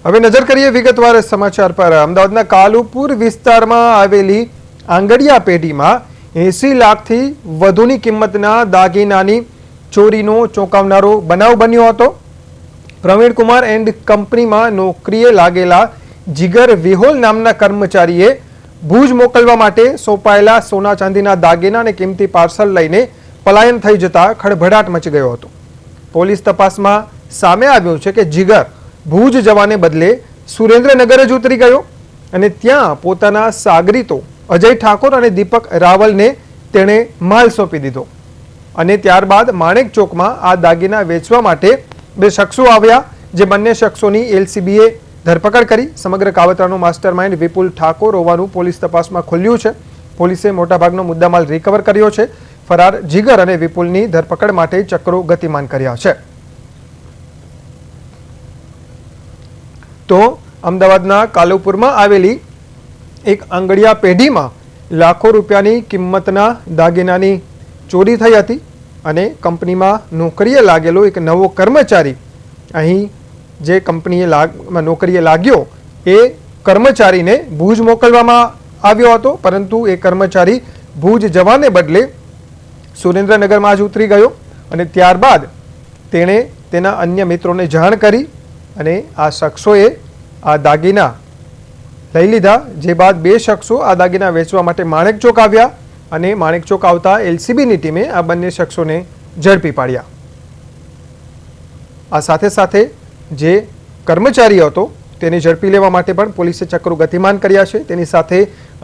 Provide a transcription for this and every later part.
હવે નજર કરીએ વિગતવાર સમાચાર પર। અમદાવાદના કાલુપુર વિસ્તારમાં આવેલી આંગડિયા પેઢીમાં 80 લાખથી વધુની કિંમતના દાગીનાની ચોરીનો ચોંકાવનારો બનાવ બન્યો હતો। પ્રવીણ કુમાર એન્ડ કંપનીમાં નોકરીએ લાગેલા જીગર વિહોલ નામના કર્મચારીએ ભુજ મોકલવા માટે સોંપાયેલા સોના ચાંદીના દાગીના અને કિંમતી પાર્સલ લઈને પલાયન થઈ જતા ખળભળાટ મચી ગયો હતો। પોલીસ તપાસમાં સામે આવ્યું છે કે જીગર ભુજ જવાને બદલે સુરેન્દ્રનગર જ ઉતરી ગયો અને ત્યાં પોતાના સાગરીતો અજય ઠાકોર અને દીપક રાવલને તેણે માલ સોંપી દીધો અને ત્યારબાદ માણેક ચોકમાં આ દાગીના વેચવા માટે બે શખ્સો આવ્યા, જે બંને શખ્સોની એલસીબીએ ધરપકડ કરી। સમગ્ર કાવતરાનો માસ્ટરમાઇન્ડ વિપુલ ઠાકોર હોવાનું પોલીસ તપાસમાં ખુલ્યું છે। પોલીસે મોટાભાગનો મુદ્દામાલ રિકવર કર્યો છે। ફરાર જીગર અને વિપુલની ધરપકડ માટે ચક્રો ગતિમાન કર્યા છે। તો અમદાવાદના કાલુપુરમાં આવેલી એક આંગડિયા પેઢીમાં લાખો રૂપિયાની કિંમતના દાગીનાની ચોરી થઈ હતી અને કંપનીમાં નોકરીએ લાગેલો એક નવો કર્મચારી અહીં જે કંપનીએ નોકરીએ લાગ્યો એ કર્મચારીને ભુજ મોકલવામાં આવ્યો હતો, પરંતુ એ કર્મચારી ભુજ જવાને બદલે સુરેન્દ્રનગરમાં જ ઉતરી ગયો અને ત્યારબાદ તેણે તેના અન્ય મિત્રોને જાણ કરી અને આ શખ્સોએ આ દાગીના લઈ લીધા। જે બાદ બે શખ્સો આ દાગીના વેચવા માટે માણેક ચોક આવ્યા અને માણેક ચોક આવતા એલસીબીની ટીમે આ બંને શખ્સોને ઝડપી પાડ્યા। આ સાથે સાથે જે કર્મચારી હતો તેને ઝડપી લેવા માટે પણ પોલીસે ચક્રો ગતિમાન કર્યા છે। તેની સાથે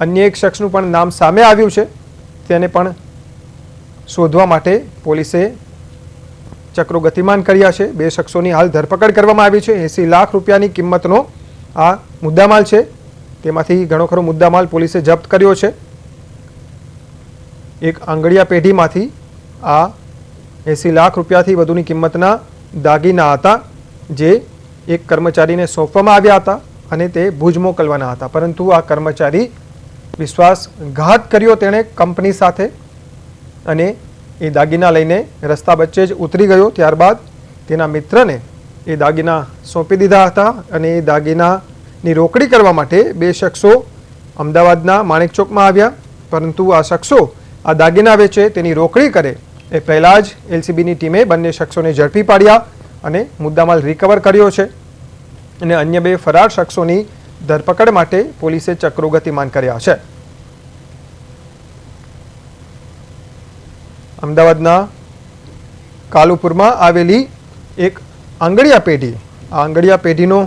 અન્ય એક શખ્સનું પણ નામ સામે આવ્યું છે, તેને પણ શોધવા માટે પોલીસે ચક્રો ગતિમાન કર્યા છે। બે શખ્સોની હાલ ધરપકડ કરવામાં આવી છે। 80 લાખ રૂપિયાની કિંમતનો આ મુદ્દામાલ છે, તેમાંથી ઘણો ખરો મુદ્દામાલ પોલીસે જપ્ત કર્યો છે। એક આંગડિયા પેઢીમાંથી આ 80 લાખ રૂપિયાથી વધુની કિંમતના દાગીના હતા, જે એક કર્મચારીને સોંપવામાં આવ્યા હતા અને તે ભુજ મોકલવાના હતા, પરંતુ આ કર્મચારી વિશ્વાસઘાત કર્યો તેણે કંપની સાથે અને એ દાગીના લઈને રસ્તા વચ્ચે જ ઉતરી ગયો। ત્યારબાદ તેના મિત્રને એ દાગીના સોંપી દીધા હતા અને એ દાગીનાની રોકડી કરવા માટે બે શખ્સો અમદાવાદના માણેક ચોકમાં આવ્યા, પરંતુ આ શખ્સો આ દાગીના વેચે તેની રોકડી કરે એ પહેલાં જ એલસીબીની ટીમે બંને શખ્સોને ઝડપી પાડ્યા અને મુદ્દામાલ રિકવર કર્યો છે અને અન્ય બે ફરાર શખ્સોની ધરપકડ માટે પોલીસે ચક્રો ગતિમાન કર્યા છે। અમદાવાદના કાલુપુરમાં આવેલી એક આંગડિયા પેઢી, આ આંગડિયા પેઢીનો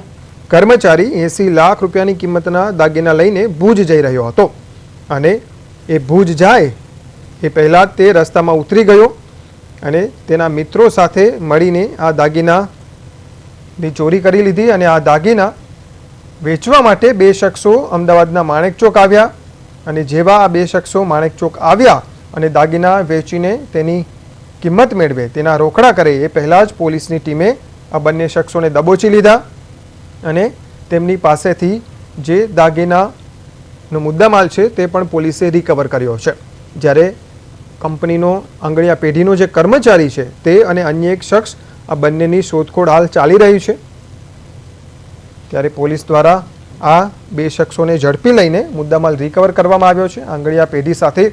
કર્મચારી 80 લાખ રૂપિયાની કિંમતના દાગીના લઈને ભુજ જઈ રહ્યો હતો અને એ ભુજ જાય એ પહેલાં તે રસ્તામાં ઉતરી ગયો અને તેના મિત્રો સાથે મળીને આ દાગીનાની ચોરી કરી લીધી અને આ દાગીના વેચવા માટે બે શખ્સો અમદાવાદના માણેક ચોક આવ્યા અને જેવા આ બે શખ્સો માણેક ચોક આવ્યા અને દાગીના વેચીને તેની કિંમત મેળવે, તેના રોકડા કરે એ પહેલાં જ પોલીસની ટીમે આ બંને શખ્સોને દબોચી લીધા અને તેમની પાસેથી જે દાગીનાનો મુદ્દામાલ છે તે પણ પોલીસે રિકવર કર્યો છે। જ્યારે કંપનીનો આંગડિયા પેઢીનો જે કર્મચારી છે તે અને અન્ય એક શખ્સ આ બંનેની શોધખોળ હાલ ચાલી રહી છે। ત્યારે પોલીસ દ્વારા આ બે શખ્સોને ઝડપી લઈને મુદ્દામાલ રિકવર કરવામાં આવ્યો છે। આંગડિયા પેઢી સાથે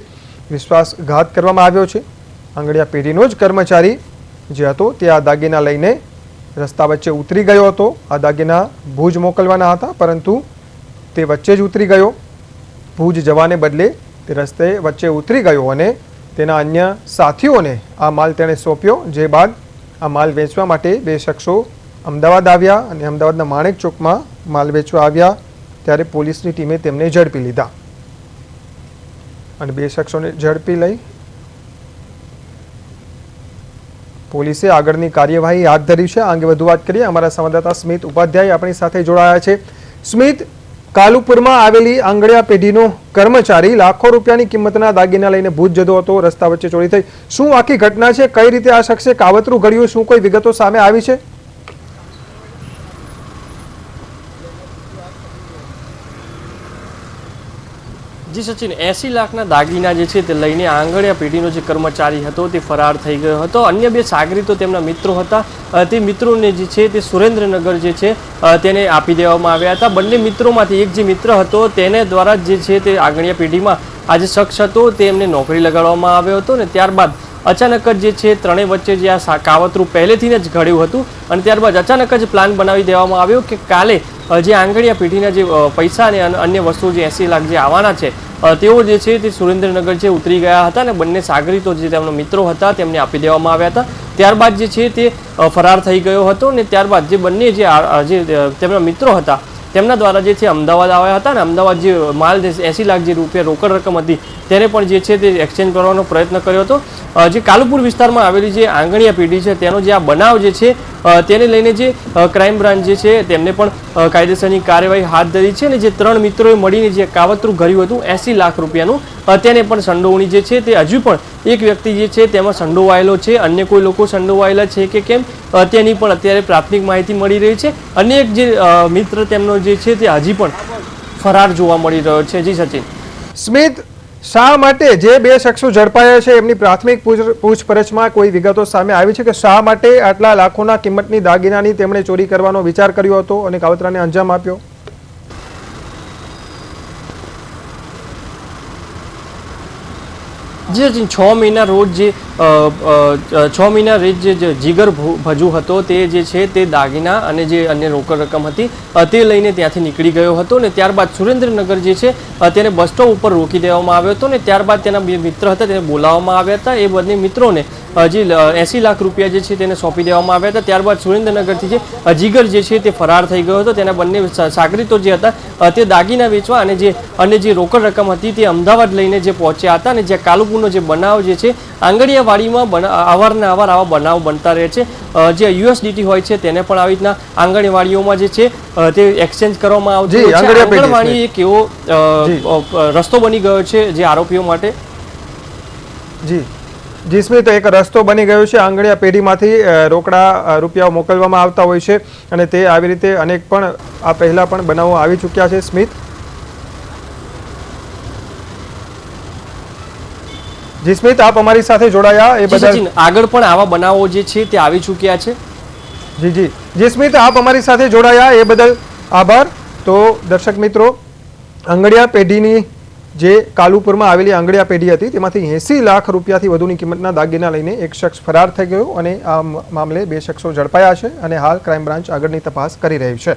વિશ્વાસઘાત કરવામાં આવ્યો છે। આંગડિયા પેઢીનો જ કર્મચારી જે હતો તે આ દાગીના લઈને રસ્તા વચ્ચે ઉતરી ગયો હતો। આ દાગીના ભુજ મોકલવાના હતા, પરંતુ તે વચ્ચે જ ઉતરી ગયો। ભુજ જવાને બદલે તે રસ્તે વચ્ચે ઉતરી ગયો અને તેના અન્ય સાથીઓને આ માલ તેણે સોંપ્યો। જે બાદ આ માલ વેચવા માટે બે શખ્સો અમદાવાદ આવ્યા અને અમદાવાદના માણેક ચોકમાં માલ વેચવા આવ્યા, ત્યારે પોલીસની ટીમે તેમને ઝડપી લીધા અને બે શખ્સોને ઝડપી લઈ પોલીસે આગળની કાર્યવાહી હાથ ધરી છે। આ અંગે વધુ વાત કરીએ, અમારા સંવાદદાતા સ્મિત ઉપાધ્યાય આપણી સાથે જોડાયા છે। સ્મિત, કાલુપુરમાં આવેલી આંગડિયા પેઢીનો કર્મચારી લાખો રૂપિયાની કિંમતના દાગીના લઈને ભુજ જતો હતો, રસ્તા વચ્ચે ચોરી થઈ, શું આખી ઘટના છે? કઈ રીતે આ શખ્સે કાવતરું ઘડ્યું? શું કોઈ વિગતો સામે આવી છે? જી સચિન, 80 લાખના દાગીના જે છે તે લઈને આંગણિયા પેઢીનો જે કર્મચારી હતો તે ફરાર થઈ ગયો હતો. અન્ય બે સાગરીતો તેમના મિત્રો હતા. તે મિત્રોને જે છે તે સુરેન્દ્રનગર જે છે તેને આપી દેવામાં આવ્યા હતા. બંને મિત્રોમાંથી એક જે મિત્ર હતો તેને દ્વારા જે છે તે આંગણિયા પેઢીમાં આ જે શખ્સ હતો તે એમને નોકરી લગાડવામાં આવ્યો હતો ને ત્યારબાદ અચાનક જ જે છે ત્રણેય વચ્ચે જે આ કાવતરું પહેલેથી જ ઘડ્યું હતું અને ત્યારબાદ અચાનક જ પ્લાન બનાવી દેવામાં આવ્યો કે કાલે જે આંગણિયા પેઢીના જે પૈસા અને અન્ય વસ્તુઓ જે 80 લાખ જે આવવાના છે તેઓ જે છે તે સુરેન્દ્રનગર જે ઉતરી ગયા હતા અને બંને સાગરીતો જે તેમના મિત્રો હતા તેમને આપી દેવામાં આવ્યા હતા. ત્યારબાદ જે છે તે ફરાર થઈ ગયો હતો ને ત્યારબાદ જે બંને જે તેમના મિત્રો હતા તેમના દ્વારા જે છે અમદાવાદ આવ્યા હતા અને અમદાવાદ જે માલ 80 લાખ જે રૂપિયા રોકડ રકમ હતી તેને પણ જે છે તે એક્સચેન્જ કરવાનો પ્રયત્ન કર્યો હતો. જે કાલુપુર વિસ્તારમાં આવેલી જે આંગણિયા પેઢી છે તેનો જે આ બનાવ જે છે તેને લઈને જે ક્રાઇમ બ્રાન્ચ જે છે તેમને પણ કાયદેસરની કાર્યવાહી હાથ ધરી છે અને જે ત્રણ મિત્રોએ મળીને જે કાવતરું ઘડ્યું હતું 80 લાખ રૂપિયાનું તેને પણ સંડોવણી જે છે તે હજુ પણ એક વ્યક્તિ જે છે તેમાં સંડોવાયેલો છે. અન્ય કોઈ લોકો સંડોવાયેલા છે કે કેમ તેની પણ અત્યારે પ્રાથમિક માહિતી મળી રહી છે. અન્ય એક જે મિત્ર તેમનો જે છે તે હજી પણ ફરાર જોવા મળી રહ્યો છે. જી સચિન. સ્મિત, શા માટે જે બે શખ્સો ઝડપાયા છે એમની પ્રાથમિક પૂછપરછમાં કોઈ વિગતો સામે આવી છે કે શા માટે આટલા લાખોના કિંમતની દાગીનાની તેમણે ચોરી કરવાનો વિચાર કર્યો હતો અને કાવતરાને અંજામ આપ્યો? જે 6 મહિના રોજ જે 6 મહિના રેજ જે જીગર ભજુ હતો તે જે છે તે દાગીના અને જે અન્ય રોકડ રકમ હતી તે લઈને ત્યાંથી નીકળી ગયો હતો ને ત્યારબાદ સુરેન્દ્રનગર જે છે તેને બસ સ્ટોપ ઉપર રોકી દેવામાં આવ્યો હતો ને ત્યારબાદ તેના બે મિત્ર હતા તેને બોલાવવામાં આવ્યા હતા. એ બંને મિત્રોને જે 80 લાખ રૂપિયા જે છે તેને સોંપી દેવામાં આવ્યા હતા. ત્યારબાદ સુરેન્દ્રનગરથી જે જીગર જે છે તે ફરાર થઈ ગયો હતો. તેના બંને સાગરીતો જે હતા તે દાગીના વેચવા અને જે અન્ય જે રોકડ રકમ હતી તે અમદાવાદ લઈને જે પહોંચ્યા હતા અને જે કાલુપુરનો જે બનાવ જે છે આંગણિયાવાડીમાં અવારનવાર આવા બનાવ બનતા રહે છે. જે યુએસડીટી હોય છે તેને પણ આવી રીતના આંગણવાડીઓમાં જે છે તે એક્સચેન્જ કરવામાં આવતું હોય છે. આંગણવાડી એક એવો રસ્તો બની ગયો છે જે આરોપીઓ માટે. જી જી સ્મિત, એક રસ્તો બની ગયો છે. આંગણિયા પેઢીમાંથી રોકડા રૂપિયાઓ મોકલવામાં આવતા હોય છે અને તે આવી રીતે અનેક પણ આ પહેલા પણ બનાવો આવી ચૂક્યા છે. સ્મિત જી, સ્મિત આપ અમારી સાથે જોડાયા એ બદલ આગળ પણ આવા બનાવો જે છે તે આવી ચૂક્યા છે. જી જી જી સ્મિત, આપ અમારી સાથે જોડાયા એ બદલ આભાર. તો દર્શક મિત્રો, આંગણિયા પેઢીની જે કાલુપુરમાં આવેલી આંગણિયા પેઢી હતી તેમાંથી 80 લાખ રૂપિયાથી વધુની કિંમતના દાગીના લઈને એક શખ્સ ફરાર થઈ ગયો અને આ મામલે બે શખ્સો ઝડપાયા છે અને હાલ ક્રાઇમ બ્રાન્ચ આગળની તપાસ કરી રહી છે.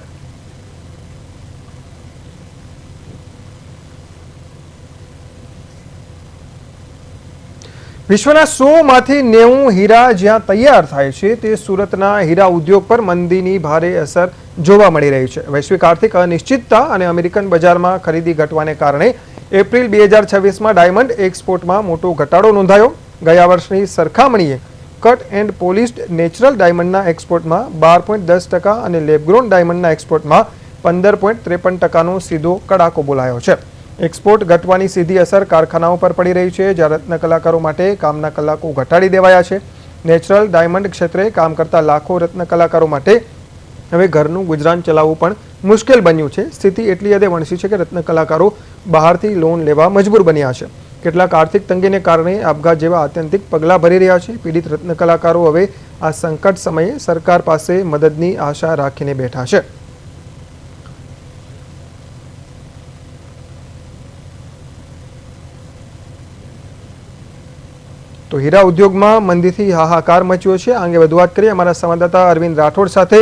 વિશ્વના 100 માંથી 90 હીરા જ્યાં તૈયાર થાય છે તે સુરતના હીરા ઉદ્યોગ પર મંદીની ભારે અસર જોવા મળી રહી છે. વૈશ્વિક આર્થિક અનિશ્ચિતતા અને અમેરિકન બજારમાં ખરીદી ઘટવાને કારણે એપ્રિલ 2026માં ડાયમંડ એક્સપોર્ટમાં મોટો ઘટાડો નોંધાયો. ગયા વર્ષની સરખામણીએ કટ એન્ડ પોલિશ્ડ નેચરલ ડાયમંડના એક્સપોર્ટમાં 12.10% અને લેબગ્રોન ડાયમંડના એક્સપોર્ટમાં 15.53%નો સીધો કડાકો બોલાયો છે. એક્સપોર્ટ ઘટવાની સીધી અસર કારખાનાઓ પર પડી રહી છે, જ્યાં રત્ન કલાકારો માટે કામના કલાકો ઘટાડી દેવાયા છે. નેચરલ ડાયમંડ ક્ષેત્રે કામ કરતા લાખો રત્ન કલાકારો માટે હવે ઘરનું ગુજરાન ચલાવવું પણ મુશ્કેલ બન્યું છે. સ્થિતિ એટલી હદે વણસી છે કે રત્ન કલાકારો બહારથી લોન લેવા મજબૂર બન્યા છે. કેટલાક આર્થિક તંગીને કારણે આપઘાત જેવા આત્યંતિક પગલાં ભરી રહ્યા છે. પીડિત રત્ન કલાકારો હવે આ સંકટ સમયે સરકાર પાસે મદદની આશા રાખીને બેઠા છે. તો હીરા ઉદ્યોગમાં મંદીથી હાહાકાર મચ્યો છે. આ અંગે વધુ વાત કરીએ અમારા સંવાદદાતા અરવિંદ રાઠોડ સાથે.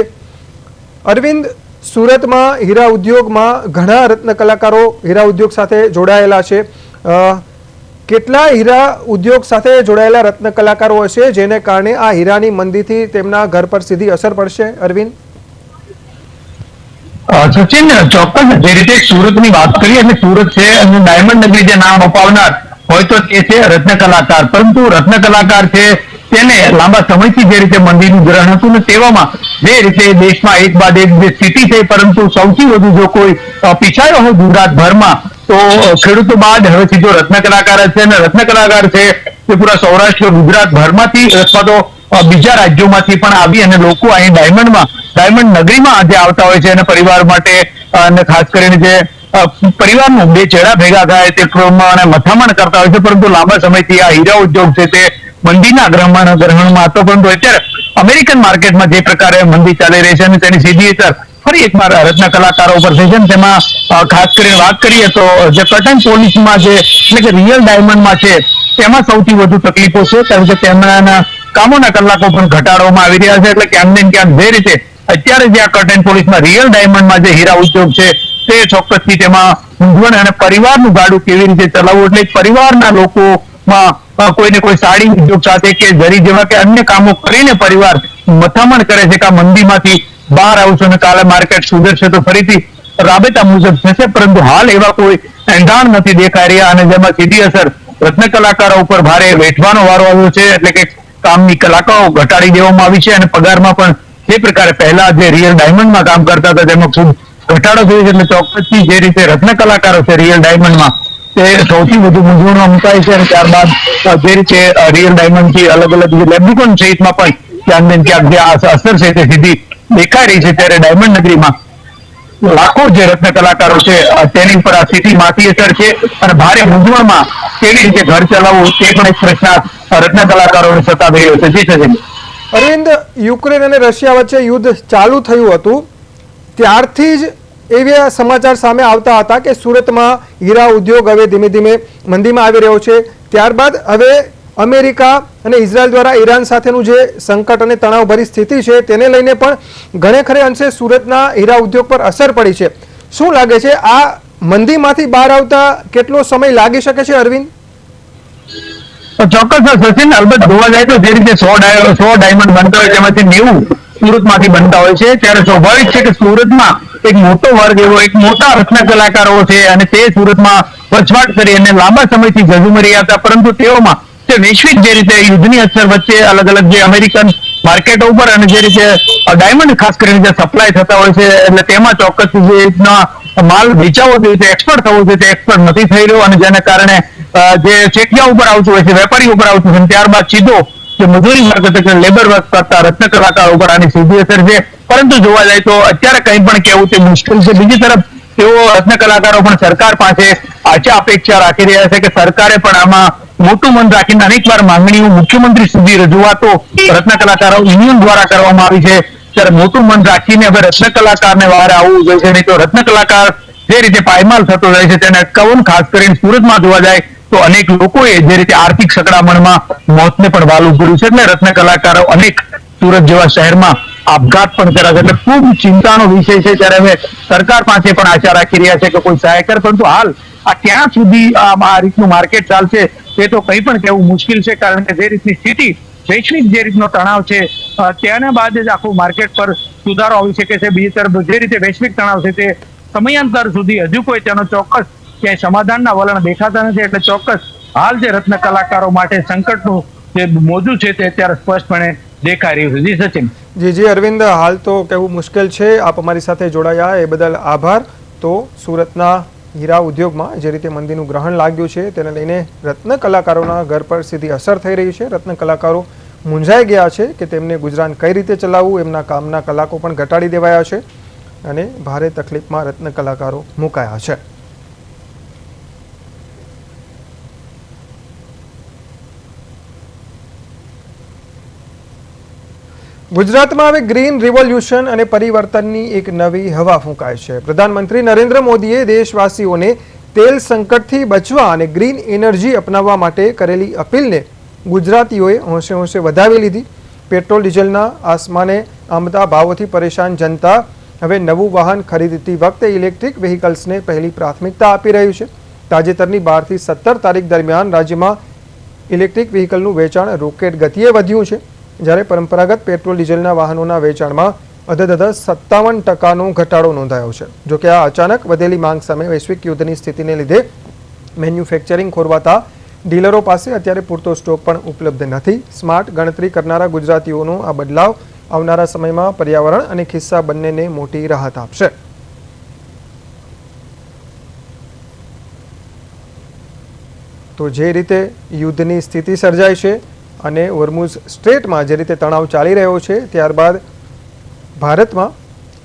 અરવિંદ, સુરતમાં હીરા ઉદ્યોગમાં ઘણા રત્ન કલાકારો હીરા ઉદ્યોગ સાથે જોડાયેલા છે. કેટલા હીરા ઉદ્યોગ સાથે જોડાયેલા રત્ન કલાકારો હશે જેને કારણે આ હીરાની મંદીથી તેમના ઘર પર સીધી અસર પડશે? અરવિંદ સચિન, ચોક્કસ જે રીતે સુરતની વાત કરીએ એટલે સુરત છે અને ડાયમંડ નગરી જે નામ અપાવનાર હોય તો તે છે રત્ન કલાકાર, પરંતુ રત્ન કલાકાર છે તેને લાંબા સમયથી જે રીતે મંદીનું ગ્રહણ હતું ને તેવામાં જે રીતે દેશમાં એક બાદ એક જે સ્થિતિ છે, પરંતુ સૌથી વધુ જો કોઈ પીછાયો હોય ગુજરાતભરમાં તો ખેડૂતો બાદ હવે સીધો રત્ન કલાકાર છે અને રત્ન કલાકાર છે તે પૂરા સૌરાષ્ટ્ર ગુજરાતભરમાંથી અથવા તો બીજા રાજ્યોમાંથી પણ આવી અને લોકો અહીં ડાયમંડ નગરીમાં જે આવતા હોય છે અને પરિવાર માટે અને ખાસ કરીને જે પરિવારનું બે ચેડા ભેગા થાય તે પ્રમાણે મથામણ કરતા હોય છે, પરંતુ લાંબા સમયથી આ હીરા ઉદ્યોગ છે તે મંદીના ગ્રહણમાં હતો. પરંતુ અત્યારે અમેરિકન માર્કેટમાં જે પ્રકારે મંદી ચાલી રહી છે અને તેની સીધી અસર ફરી એકવાર રત્ન કલાકારો ઉપર થઈ છે. તેમાં ખાસ કરીને વાત કરીએ તો જે કટન પોલિશમાં જે એટલે કે રિયલ ડાયમંડમાં છે તેમાં સૌથી વધુ તકલીફો છે, કારણ કે તેમના કામોના કલાકો પણ ઘટાડવામાં આવી રહ્યા છે. એટલે ક્યાંક ને ક્યાંક જે રીતે અત્યારે જે આ કટન પોલિશમાં રિયલ ડાયમંડમાં જે હીરા ઉદ્યોગ છે તે ચોક્કસથી તેમાં મૂંઝવણ અને પરિવારનું ગાડું કેવી રીતે ચલાવવું, એટલે પરિવારના લોકોમાં કોઈને કોઈ સાડી ઉદ્યોગ સાથે કે જરી જેવા કે અન્ય કામો કરીને પરિવાર મથામણ કરે છે કે આ મંદીમાંથી બહાર આવશે અને કાલે માર્કેટ સુધરશે તો ફરીથી રાબેતા મુજબ થશે. પરંતુ હાલ એવા કોઈ એંધાણ નથી દેખાઈ રહ્યા અને જેમાં સીધી અસર રત્ન કલાકારો ઉપર ભારે વેઠવાનો વારો આવ્યો છે. એટલે કે કામની કલાકો ઘટાડી દેવામાં આવી છે અને પગારમાં પણ જે પ્રકારે પહેલા જે રિયલ ડાયમંડમાં કામ કરતા હતા તેમાં ખૂબ ઘટાડો થયો છે. એટલે ચોક્કસથી જે રીતે રત્ન કલાકારો છે રિયલ ડાયમંડમાં તે સૌથી વધુ મૂંઝવણમાં મુકાય છે અને ત્યારબાદ જે રીતે રિયલ ડાયમંડ થી અલગ અલગ લેબ્રિકોન સહિતમાં પણ ક્યાંક ને ક્યાંક જે અસર છે તે સીધી દેખાઈ રહી છે. ત્યારે ડાયમંડ નગરીમાં લાખો જે રત્ન કલાકારો છે તેની ઉપર આ સ્થિતિ માઠી અસર છે અને ભારે મૂંઝવણમાં કેવી રીતે ઘર ચલાવવું તે પણ એક પ્રશ્ન રત્ન કલાકારોને સતાવી રહ્યો છે. જી સચિન. અરવિંદ, યુક્રેન અને રશિયા વચ્ચે યુદ્ધ ચાલુ થયું હતું ત્યારથી જ એવા સમાચાર સામે આવતા હતા કે સુરતમાં હીરા ઉદ્યોગ હવે ધીમે ધીમે મંદીમાં આવી રહ્યો છે. ત્યારબાદ હવે અમેરિકા અને ઇઝરાયલ દ્વારા ઈરાન સાથેનું જે સંકટ અને તણાવભરી સ્થિતિ છે તેને લઈને પણ ઘણે ખરે અંશે સુરતના હીરા ઉદ્યોગ પર અસર પડી છે. શું લાગે છે આ મંદીમાંથી બહાર આવતા કેટલો સમય લાગી શકે છે અરવિંદ? ચોક્કસ સચિન, અલબત્ત જોવા જાય તો જે રીતે 100 ડાયમંડ બનતા હોય તેમાંથી 90 સુરતમાંથી બનતા હોય છે, ત્યારે સ્વાભાવિક છે કે સુરતમાં એક મોટો વર્ગ એવો એક મોટા રત્ન કલાકારો છે અને તે સુરતમાં વસવાટ કરી અને લાંબા સમયથી ઝઝુમરી હતા. પરંતુ તેઓમાં જે વૈશ્વિક જે રીતે યુદ્ધની અસર વચ્ચે અલગ અલગ જે અમેરિકન માર્કેટો ઉપર અને જે રીતે ડાયમંડ ખાસ કરીને જે સપ્લાય થતા હોય છે એટલે તેમાં ચોક્કસ જે રીતના માલ વેચાવો જોઈએ તે એક્સપોર્ટ થવો જોઈએ તે એક્સપોર્ટ નથી થઈ રહ્યો અને જેના કારણે જે ચેકિયા ઉપર આવતું હોય છે, વેપારી ઉપર આવતું હોય ત્યારબાદ સીધો જે મજૂરી વર્ગ એટલે લેબર વર્ક કરતા રત્ન કલાકારો ઉપર આની સીધી અસર છે. પરંતુ જોવા જાય તો અત્યારે કંઈ પણ કહેવું તે મુશ્કેલ છે. બીજી તરફ તેઓ રત્ન કલાકારો પણ સરકાર પાસે આશા અપેક્ષા રાખી રહ્યા છે કે સરકારે પણ આમાં મોટું મન રાખીને અનેકવાર માંગણીઓ મુખ્યમંત્રી સુધી રજૂઆતો રત્ન કલાકારો યુનિયન દ્વારા કરવામાં આવી છે. ત્યારે મોટું મન રાખીને હવે રત્ન કલાકારને વારે આવવું જોઈએ છે, નહીં તો રત્ન કલાકાર જે રીતે પાયમાલ થતો જાય છે તેને અટકાવવું. ખાસ કરીને સુરતમાં જોવા જાય તો અનેક લોકોએ જે રીતે આર્થિક સંકળામણમાં મોતને પણ વાલું કર્યું છે. એટલે રત્ન કલાકારો અનેક સુરત જેવા શહેરમાં આપઘાત પણ કર્યા છે. એટલે ખૂબ ચિંતાનો વિષય છે. ત્યારે હવે સરકાર પાસે પણ આશા રાખી રહ્યા છે કે કોઈ સહાય કરે, પરંતુ હાલ આ ક્યાં સુધી આ રીતનું માર્કેટ ચાલશે તે તો કંઈ પણ કહેવું મુશ્કેલ છે. કારણ કે જે રીતની સ્થિતિ વૈશ્વિક જે રીતનો તણાવ છે તેના બાદ જ આખું માર્કેટ પર સુધારો આવી શકે છે. બીજી તરફ જે રીતે વૈશ્વિક તણાવ છે તે સમયાંતર સુધી હજુ કોઈ તેનો ચોક્કસ ક્યાંય સમાધાનના વલણ દેખાતા નથી. એટલે ચોક્કસ હાલ જે રત્ન કલાકારો માટે સંકટનું જે મોજું છે તે અત્યારે સ્પષ્ટપણે દેખાઈ રહ્યું છે. જી સચિન. જી અરવિંદ, હાલ તો કહેવું મુશ્કેલ છે. આપ અમારી સાથે જોડાયા એ બદલ આભાર. તો સુરતના હીરા ઉદ્યોગમાં જે રીતે મંદીનું ગ્રહણ લાગ્યું છે તેને લઈને રત્ન કલાકારોના ઘર પર સીધી અસર થઈ રહી છે. રત્ન કલાકારો મૂંઝાઈ ગયા છે કે તેમને ગુજરાન કઈ રીતે ચલાવવું, એમના કામના કલાકો પણ ઘટાડી દેવાયા છે અને ભારે તકલીફમાં રત્ન કલાકારો મુકાયા છે. ગુજરાતમાં હવે ગ્રીન રિવોલ્યુશન અને પરિવર્તનની એક નવી હવા ફૂંકાય છે. પ્રધાનમંત્રી નરેન્દ્ર મોદીએ દેશવાસીઓને તેલ સંકટથી બચવા અને ગ્રીન એનર્જી અપનાવવા માટે કરેલી અપીલને ગુજરાતીઓએ હોંશે હોંશે વધાવી લીધી. પેટ્રોલ ડીઝલના આસમાને આંબતા ભાવોથી પરેશાન જનતા હવે નવું વાહન ખરીદતી વખતે ઇલેક્ટ્રિક વ્હીકલ્સને પહેલી પ્રાથમિકતા આપી રહ્યું છે. તાજેતરની 12 થી 17 તારીખ દરમિયાન રાજ્યમાં ઇલેક્ટ્રિક વ્હીકલનું વેચાણ રોકેટ ગતિએ વધ્યું છે, જ્યારે પરંપરાગત પેટ્રોલ ડીઝલના વાહનોના વેચાણમાં અધધધ 57% ઘટાડો નોંધાયો છે. જોકે આ અચાનક વધેલી માંગ સામે વૈશ્વિક યુદ્ધની સ્થિતિને લીધે મેન્યુફેક્ચરિંગ ખોરવાતા ડીલરો પાસે અત્યારે પૂરતો સ્ટોક પણ ઉપલબ્ધ નથી. સ્માર્ટ ગણતરી કરનારા ગુજરાતીઓનો આ બદલાવ આવનારા સમયમાં પર્યાવરણ અને ખિસ્સા બંનેને મોટી રાહત આપશે. તો જે રીતે યુદ્ધની સ્થિતિ સર્જાય છે અને હોર્મુઝ સ્ટ્રેટમાં જે રીતે તણાવ ચાલી રહ્યો છે, ત્યારબાદ ભારતમાં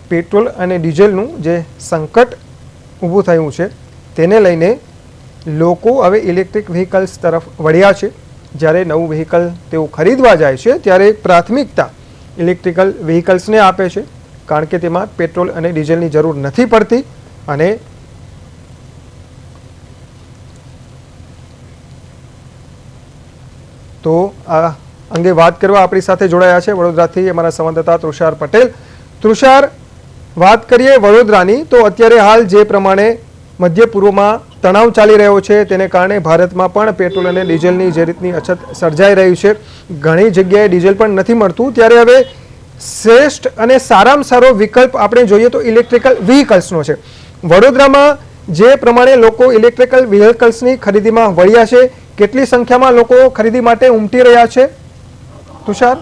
પેટ્રોલ અને ડીઝલનું જે સંકટ ઊભું થયું છે તેને લઈને લોકો હવે ઇલેક્ટ્રિક વ્હીકલ્સ તરફ વળ્યા છે. જ્યારે નવું વ્હીકલ તેઓ ખરીદવા જાય છે ત્યારે પ્રાથમિકતા ઇલેક્ટ્રિકલ વ્હીકલ્સને આપે છે, કારણ કે તેમાં પેટ્રોલ અને ડીઝલની જરૂર નથી પડતી. અને તો આ અંગે વાત કરવા આપણી સાથે જોડાયા છે વડોદરાથી અમારા સંવાદદાતા તુષાર પટેલ. તુષાર, વાત કરીએ વડોદરાની, તો અત્યારે હાલ જે પ્રમાણે મધ્ય પૂર્વમાં તણાવ ચાલી રહ્યો છે તેને કારણે ભારતમાં પણ પેટ્રોલ અને ડીઝલની જે રીતની અછત સર્જાઈ રહી છે, ઘણી જગ્યાએ ડીઝલ પણ નથી મળતું, ત્યારે હવે શ્રેષ્ઠ અને સારામાં સારો વિકલ્પ આપણે જોઈએ તો ઇલેક્ટ્રિકલ વ્હીકલ્સનો છે. વડોદરામાં જે પ્રમાણે લોકો ઇલેક્ટ્રિકલ વ્હીકલ્સની ખરીદીમાં વળ્યા છે, કેટલી સંખ્યામાં લોકો ખરીદી માટે ઉમટી રહ્યા છે તુષાર?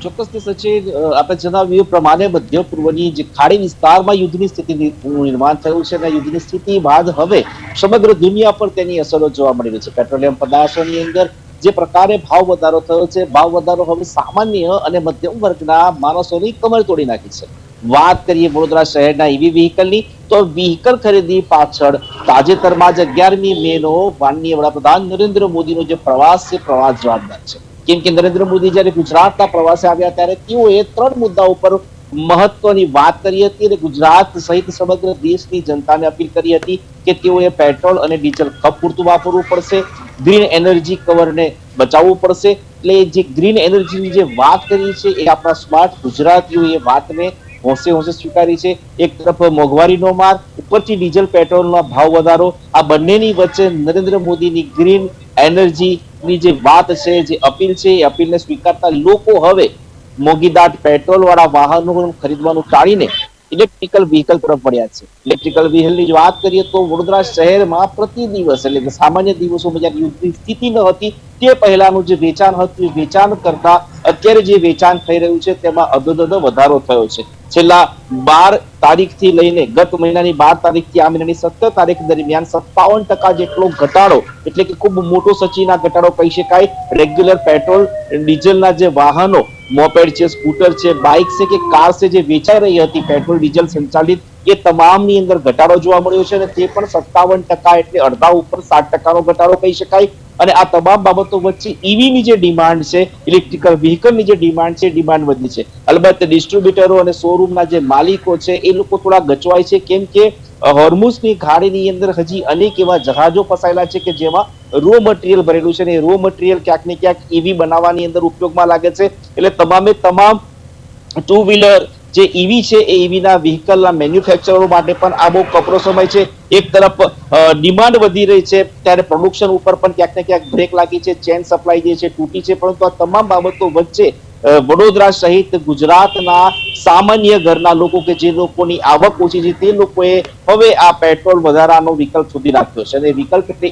ચોક્કસથી સચિન, આપણે જણાવ્યું પ્રમાણે મધ્ય પૂર્વની જે ખાડી વિસ્તારમાં યુદ્ધની સ્થિતિનું નિર્માણ થયું છે અને યુદ્ધની સ્થિતિ બાદ હવે સમગ્ર દુનિયા પર તેની અસરો જોવા મળી રહી છે. પેટ્રોલિયમ પદાર્થોની અંદર જે પ્રકારે ભાવ વધારો થયો છે, ભાવ વધારો હવે સામાન્ય અને મધ્યમ વર્ગના માણસોની કમર તોડી નાખી છે. વાત કરીએ વડોદરા શહેરના ઈવી વ્હીકલની, તો વ્હીકલ ખરીદી પાછળ તાજેતરમાં જ 11મી મેનો માનનીય વડાપ્રધાન નરેન્દ્ર મોદીનો જે પ્રવાસ છે, પ્રવાસ જવાબદાર છે. કેમ કે નરેન્દ્ર મોદી જ્યારે ગુજરાતના પ્રવાસે આવ્યા ત્યારે તેઓએ 3 મુદ્દા ઉપર મહત્વની વાત કરી હતી અને ગુજરાત સહિત સમગ્ર દેશની જનતાને અપીલ કરી હતી કે તેઓએ પેટ્રોલ અને ડીઝલ ખપ પૂરતું વાપરવું પડશે, ગ્રીન એનર્જી કવરને બચાવવું પડશે. એટલે જે ગ્રીન એનર્જીની જે વાત કરી છે એ આપણા સ્માર્ટ ગુજરાતીઓએ વાતને હોંશે હોંશે સ્વીકારી છે. એક તરફ મોંઘવારીનો માર, ઉપરથી ડીઝલ પેટ્રોલના ભાવ વધારો, આ બંનેની વચ્ચે નરેન્દ્ર મોદીની ગ્રીન એનર્જીની જે વાત છે, જે અપીલ છે, એ અપીલને સ્વીકારતા લોકો હવે મોંઘીદાટ પેટ્રોલ વાળા વાહનો ખરીદવાનું ટાળીને ઇલેક્ટ્રિકલ વ્હીકલ તરફ વળ્યા છે. ઇલેક્ટ્રિકલ વ્હીકલની જો વાત કરીએ તો વડોદરા શહેરમાં પ્રતિ દિવસ એટલે કે સામાન્ય દિવસોમાં જ્યારે યુદ્ધની સ્થિતિ ન હતી તે પહેલાનું જે વેચાણ હતું એ વેચાણ કરતા અત્યારે જે વેચાણ થઈ રહ્યું છે તેમાં અધોધો વધારો થયો છે. છેલ્લા 12 તારીખથી લઈને ગત મહિનાની 12 તારીખથી આ મહિનાની 17 તારીખ દરમિયાન 57% જેટલો ઘટાડો, એટલે કે ખૂબ મોટો સચિના ઘટાડો કહી શકાય. રેગ્યુલર પેટ્રોલ ડીઝલના જે વાહનો, મોપેડ છે, સ્કૂટર છે, બાઇક છે કે કાર છે, જે વેચાઈ રહી હતી પેટ્રોલ ડીઝલ સંચાલિત, એ તમામની અંદર ઘટાડો જોવા મળ્યો છે અને તે પણ 57%, એટલે અડધા ઉપર 60%નો ઘટાડો કહી શકાય. અને આ તમામ બાબતો વચ્ચે ઈવીની જે ડિમાન્ડ છે, ઇલેક્ટ્રિકલ વ્હીકલની જે ડિમાન્ડ છે, ડિમાન્ડ વધી છે. અલબત્ત ડિસ્ટ્રીબ્યુટરો અને શોરૂમના જે માલિકો છે એ લોકો થોડા ગચવાય છે, કેમ કે હોર્મુઝની ખાડીની અંદર હજી અનેક એવા જહાજો ફસાયેલા છે કે જેમાં રો મટીરિયલ ભરેલું છે અને રો મટીરિયલ ક્યાંક ને ક્યાંક ઈવી બનાવવાની અંદર ઉપયોગમાં લાગે છે. એટલે તમામે તમામ ટુ વ્હીલર જે ઈવી છે એ ઈવીના વ્હીકલના મેન્યુફેક્ચરરો માટે પણ આ બહુ કપરો સમય છે. એક તરફ ડિમાન્ડ વધી રહી છે ત્યારે પ્રોડક્શન ઉપર પણ ક્યાંક ને ક્યાંક બ્રેક લાગી છે, ચેન સપ્લાય જે છે તૂટી છે. પરંતુ આ તમામ બાબતો વચ્ચે વડોદરા સહિત ગુજરાતના સામાન્ય ઘરના લોકો કે જે લોકોની આવક ઓછી છે તે લોકોએ હવે આ પેટ્રોલ વધારાનો વિકલ્પ શોધી રાખ્યો છે અને વિકલ્પ એટલે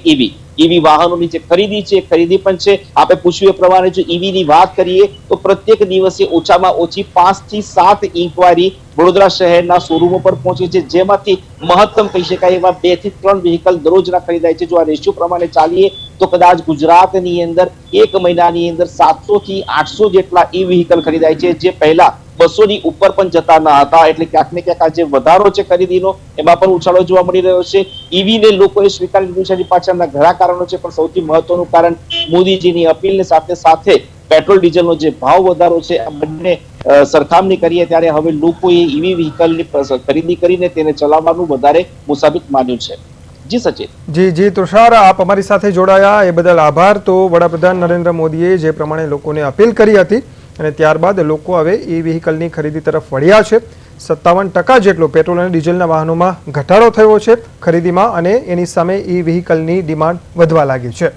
ઈવી વાહનોની જે ખરીદી છે, ખરીદી પણ છે. આપણે પૂછ્યું એ પ્રમાણે જો ઈવી ની વાત કરીએ તો પ્રત્યેક દિવસે ઓછામાં ઓછી 5 થી 7 ઇન્કવાયરી વડોદરા શહેરના શોરૂમો પર પહોંચે છે, જેમાંથી મહત્તમ કહી શકાય એવા 2 થી 3 વ્હીકલ દરરોજના ખરીદાય છે. જો આ રેશિયો પ્રમાણે ચાલીએ તો કદાચ ગુજરાતની અંદર એક મહિનાની અંદર 700 થી 800 જેટલા ઈ વ્હીકલ ખરીદાય છે, જે પહેલા 200 ની ઉપર પણ જતા ન હતા. એટલે ક્યાંક ને ક્યાંક આ જે વધારો છે ખરીદીનો એમાં પણ ઉછાળો જોવા મળી રહ્યો છે. ઈવી ને લોકોએ સ્વીકારી લીધું છે, પાછળના ઘણા કારણો છે, પણ સૌથી મહત્વનું કારણ મોદીજીની અપીલને સાથે સાથે પેટ્રોલ ડીઝલનો જે ભાવ વધારો છે, આ બંને સરખામણી કરીએ ત્યારે હવે લોકોએ ઈવી વ્હીકલની ખરીદી કરીને તેને ચલાવવાનું વધારે મુસાબિત માન્યું છે. જી સચિન. જી તુષાર, આપ અમારી સાથે જોડાયા એ બદલ આભાર. તો વડાપ્રધાન નરેન્દ્ર મોદીએ જે પ્રમાણે લોકોને અપીલ કરી હતી અને ત્યારબાદ લોકો હવે ઈ વ્હીકલની ખરીદી તરફ વળ્યા છે. 57% જેટલો પેટ્રોલ અને ડીઝલના વાહનોમાં ઘટાડો થયો છે ખરીદીમાં અને એની સામે ઈ વ્હીકલની ડિમાન્ડ વધવા લાગી છે.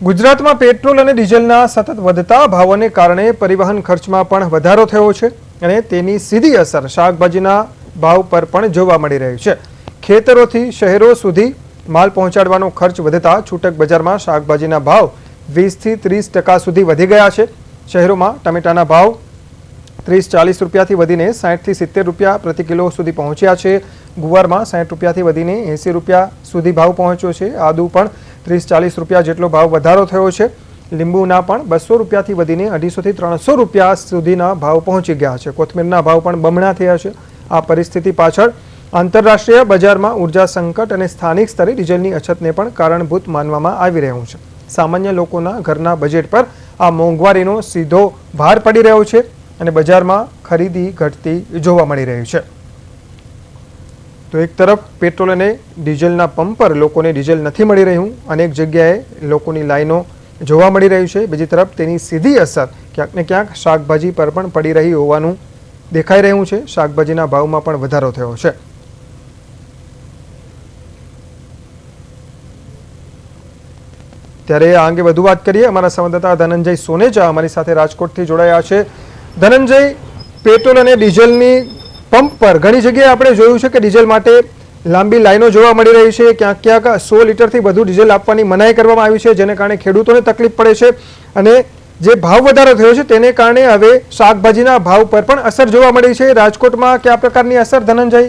ગુજરાતમાં પેટ્રોલ અને ડીઝલના સતત વધતા ભાવોને કારણે પરિવહન ખર્ચમાં પણ વધારો થયો છે અને તેની સીધી અસર શાકભાજીના ભાવ પર પણ જોવા મળી રહી છે. ખેતરોથી શહેરો સુધી માલ પહોંચાડવાનો ખર્ચ વધતા છૂટક બજારમાં શાકભાજીના ભાવ 20 થી 30% સુધી વધી ગયા છે. શહેરોમાં ટમેટાના ભાવ 30-40 રૂપિયાથી વધીને 60 થી 70 રૂપિયા પ્રતિ કિલો સુધી પહોંચ્યા છે. ગુવારમાં 60 રૂપિયાથી વધીને 80 રૂપિયા સુધી ભાવ પહોંચ્યો છે. આદુ પણ 30-40 રૂપિયા જેટલો ભાવ વધારો થયો છે. લીંબુના પણ 200 રૂપિયાથી વધીને 250થી 300 રૂપિયા સુધીના ભાવ પહોંચી ગયા છે. કોથમીરના ભાવ પણ બમણા થયા છે. આ પરિસ્થિતિ પાછળ આંતરરાષ્ટ્રીય બજારમાં ઉર્જા સંકટ અને સ્થાનિક સ્તરે ડીઝલની અછતને પણ કારણભૂત માનવામાં આવી રહ્યું છે. સામાન્ય લોકોના ઘરના બજેટ પર આ મોંઘવારીનો સીધો ભાર પડી રહ્યો છે અને બજારમાં ખરીદી ઘટતી જોવા મળી રહી છે. તો એક તરફ પેટ્રોલ અને ડીઝલના પંપ પર લોકોને ડીઝલ નથી મળી રહ્યું, અનેક જગ્યાએ લોકોની લાઈનો જોવા મળી રહી છે. બીજી તરફ તેની સીધી અસર ક્યાંક ને ક્યાંક શાકભાજી પર પણ પડી રહી હોવાનું દેખાઈ રહ્યું છે. શાકભાજીના ભાવમાં પણ વધારો થયો છે. ત્યારે આ અંગે વધુ વાત કરીએ. અમારા સંવાદદાતા ધનંજય સોનેજા અમારી સાથે રાજકોટથી જોડાયા છે. ધનંજય, પેટ્રોલ અને ડીઝલની પંપ પર ઘણી જગ્યાએ આપણે જોયું છે કે ડીઝલ માટે લાંબી લાઈનો જોવા મળી રહી છે. ક્યાંક ક્યાંક 100 લીટરથી વધુ ડીઝલ આપવાની મનાઈ કરવામાં આવી છે, જેને કારણે ખેડૂતોને તકલીફ પડે છે. અને જે ભાવ વધારો થયો છે તેને કારણે હવે શાકભાજીના ભાવ પર પણ અસર જોવા મળી છે. રાજકોટમાં કયા પ્રકારની અસર, ધનંજય?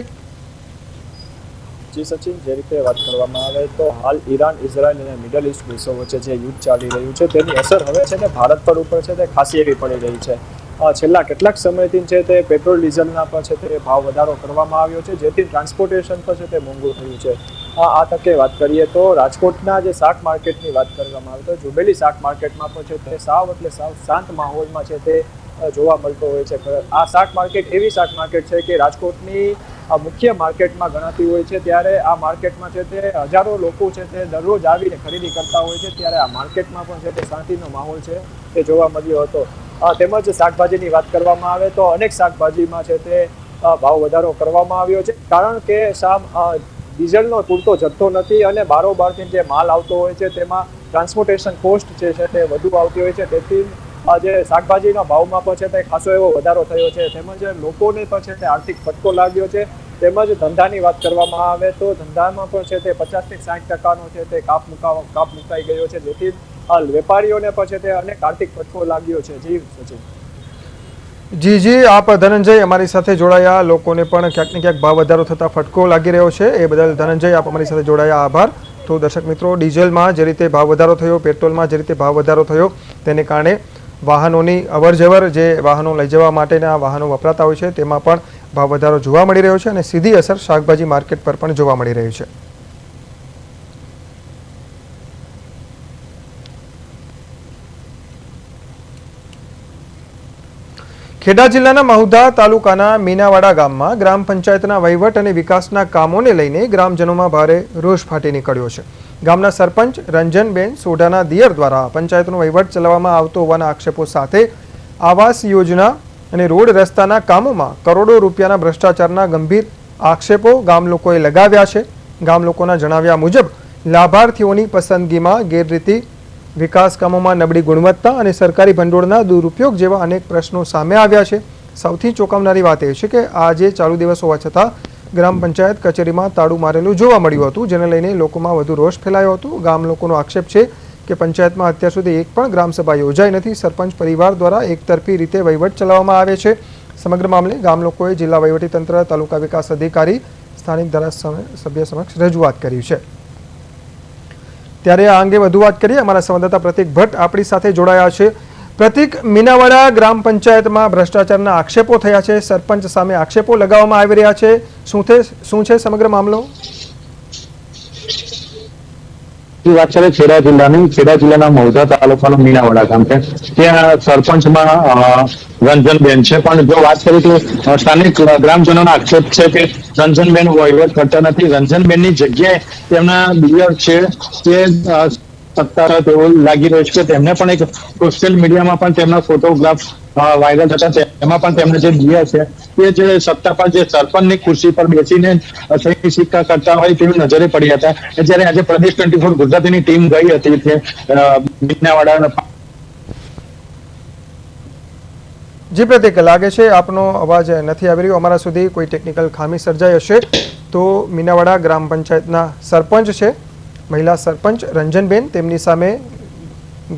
જી સચિન, જે રીતે વાત કરવામાં આવે તો હાલ ઈરાન, ઇઝરાયલ અને મિડલ ઇસ્ટ દેશો વચ્ચે જે યુદ્ધ ચાલી રહ્યું છે તેની અસર હવે છે ને ભારત પર ઉપર છે તે ખાસી એવી પડી રહી છે. છેલ્લા કેટલાક સમયથી છે તે પેટ્રોલ ડીઝલના પર છે તે ભાવ વધારો કરવામાં આવ્યો છે, જેથી ટ્રાન્સપોર્ટેશન પર છે તે મોંઘું થયું છે. આ તકે વાત કરીએ તો રાજકોટના જે શાક માર્કેટની વાત કરવામાં આવે તો જુબેલી શાક માર્કેટમાં પણ છે તે સાવ શાંત માહોલમાં છે તે જોવા મળતો હોય છે. આ શાક માર્કેટ એવી શાક માર્કેટ છે કે રાજકોટની મુખ્ય માર્કેટમાં ગણાતી હોય છે. ત્યારે આ માર્કેટમાં છે તે હજારો લોકો છે તે દરરોજ આવીને ખરીદી કરતા હોય છે. ત્યારે આ માર્કેટમાં પણ છે તે શાંતિનો માહોલ છે તે જોવા મળ્યો હતો. તેમજ શાકભાજીની વાત કરવામાં આવે તો અનેક શાકભાજીમાં છે તે ભાવ વધારો કરવામાં આવ્યો છે, કારણ કે ડીઝલનો પૂરતો જથ્થો નથી અને બારોબારથી જે માલ આવતો હોય છે તેમાં ટ્રાન્સપોર્ટેશન કોસ્ટ છે તે વધુ આવતી હોય છે. તેથી જે શાકભાજીના ભાવમાં પણ છે તે ખાસો એવો વધારો થયો છે. તેમજ લોકોને પણ છે તે આર્થિક ફટકો લાગ્યો છે. તેમજ ધંધાની વાત કરવામાં આવે તો ધંધામાં પણ છે તે 50% થી 60% છે તે કાપ મુકાઈ ગયો છે, જેથી વેપારીઓને પણ છે તે અનેક આર્થિક ફટકો લાગ્યો છે. જી સચિન. જી, આપ ધનંજય અમારી સાથે જોડાયા. લોકોને પણ ક્યાંક ને ક્યાંક ભાવ વધારો થતા ફટકો લાગી રહ્યો છે. એ બદલ ધનંજય, આપ અમારી સાથે જોડાયા, આભાર. તો દર્શક મિત્રો, ડીઝલમાં જે રીતે ભાવ વધારો થયો, પેટ્રોલમાં જે રીતે ભાવ વધારો થયો, તેને કારણે વાહનોની અવરજવર, જે વાહનો લઈ જવા માટેના વાહનો વપરાતા હોય છે તેમાં પણ ભાવ વધારો જોવા મળી રહ્યો છે અને સીધી અસર શાકભાજી માર્કેટ પર પણ જોવા મળી રહી છે. ખેડા જિલ્લાના મહુધા તાલુકાના મીનાવાડા ગામમાં ગ્રામ પંચાયતના વહીવટ અને વિકાસના કામોને લઈને ગ્રામજનોમાં ભારે રોષ ફાટી નીકળ્યો છે. ગામના સરપંચ રંજનબેન સોઢાના દિયર દ્વારા પંચાયતનો વહીવટ ચલાવવામાં આવતો હોવાના આક્ષેપો સાથે આવાસ યોજના અને રોડ રસ્તાના કામોમાં કરોડો રૂપિયાના ભ્રષ્ટાચારના ગંભીર આક્ષેપો ગામ લોકોએ લગાવ્યા છે. ગામ લોકોના જણાવ્યા મુજબ લાભાર્થીઓની પસંદગીમાં ગેરરીતિ, વિકાસ કામોમાં નબળી ગુણવત્તા અને સરકારી ભંડોળના દુરુપયોગ જેવા અનેક પ્રશ્નો સામે આવ્યા છે. સૌથી ચોંકાવનારી વાત એ છે કે આજે ચાલુ દિવસ હોવા છતાં ગ્રામ પંચાયત કચેરીમાં તાળું મારેલું જોવા મળ્યું હતું, જેને લઈને લોકોમાં વધુ રોષ ફેલાયો હતો. ગામ લોકોનો આક્ષેપ છે કે પંચાયતમાં અત્યાર સુધી એક પણ ગ્રામસભા યોજાઈ નથી. સરપંચ પરિવાર દ્વારા એકતરફી રીતે વહીવટ ચલાવવામાં આવે છે. સમગ્ર મામલે ગામ લોકોએ જિલ્લા વહીવટીતંત્ર, તાલુકા વિકાસ અધિકારી, સ્થાનિક ધારાસભ્ય સમક્ષ રજૂઆત કરી છે. ત્યારે આ અંગે વધુ વાત કરીએ. અમારા સંવાદદાતા પ્રતિક ભટ્ટ આપણી સાથે જોડાયા છે. પ્રતિક, મીનાવાડા ગ્રામ પંચાયતમાં ભ્રષ્ટાચારના આક્ષેપો થયા છે, સરપંચ સામે આક્ષેપો લગાવવામાં આવી રહ્યા છે. શું છે સમગ્ર મામલો? વાત કરે ખેડા જિલ્લાના મહુધા તાલુકાનું મીનાવાડા ગામ છે. ત્યાં સરપંચમાં રંજનબેન છે, પણ જો વાત કરીએ તો સ્થાનિક ગ્રામજનોનો આક્ષેપ છે કે રંજનબેન વહીવટ કરતા નથી. રંજનબેનની જગ્યાએ તેમના દિયર છે તે સત્તા તેવું લાગી રહ્યું છે કે તેમને પણ એક સોશિયલ મીડિયામાં પણ તેમના ફોટોગ્રાફ વાયરલ થતા, તેમાં પણ તેમના જે દિયર છે તે જે સત્તા પર જે સરપંચની ખુરશી પર બેસીને સહી સિક્કા કરતા હોય તેવી નજરે પડી હતા. જ્યારે આજે પ્રદેશ 24 ગુજરાતીની ટીમ ગઈ હતી તે મીનાવાડા. જી પ્રતિક, લાગે છે આપનો અવાજ નથી આવી રહ્યો અમારા સુધી, કોઈ ટેકનિકલ ખામી સર્જાઈ હશે. તો મીનાવાડા ગ્રામ પંચાયતના સરપંચ છે, મહિલા સરપંચ રંજનબેન, તેમની સામે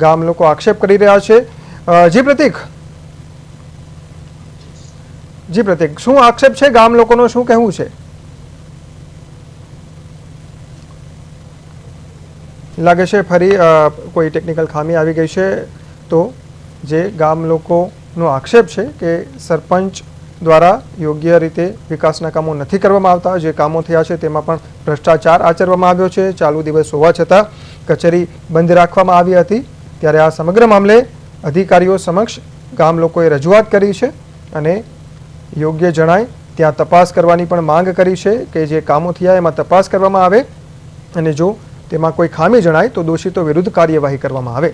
ગામ લોકો આક્ષેપ કરી રહ્યા છે. જી પ્રતિક, શું આક્ષેપ છે ગામ લોકોનો, શું કહેવું છે? લાગે છે ફરી કોઈ ટેકનિકલ ખામી આવી ગઈ છે. તો જે ગામ લોકોનો આક્ષેપ છે કે સરપંચ દ્વારા યોગ્ય રીતે વિકાસના કામો નથી કરવામાં આવતા, જે કામો થયા છે તેમાં પણ ભ્રષ્ટાચાર આચરવામાં આવ્યો છે. ચાલુ દિવસ હોવા છતાં કચેરી બંધ રાખવામાં આવી હતી. ત્યારે આ સમગ્ર મામલે અધિકારીઓ સમક્ષ ગામ લોકોએ રજૂઆત કરી છે અને યોગ્ય જણાય ત્યાં તપાસ કરવાની પણ માંગ કરી છે કે જે કામો થયા એમાં તપાસ કરવામાં આવે અને જો તેમાં કોઈ ખામી જણાય તો દોષિતો વિરુદ્ધ કાર્યવાહી કરવામાં આવે.